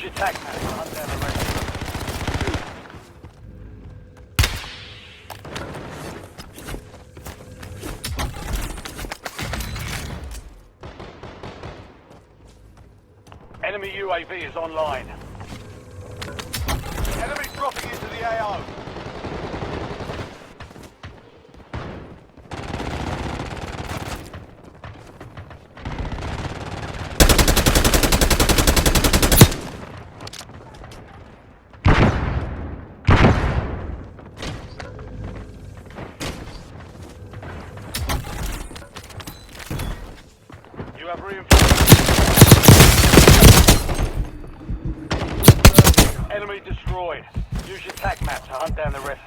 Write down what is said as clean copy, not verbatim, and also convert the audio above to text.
your tac map to hunt down the rest. Enemy UAV is online. Enemy dropping into the AO. You have reinforcements. Enemy destroyed. Use your tac map to hunt down the rest.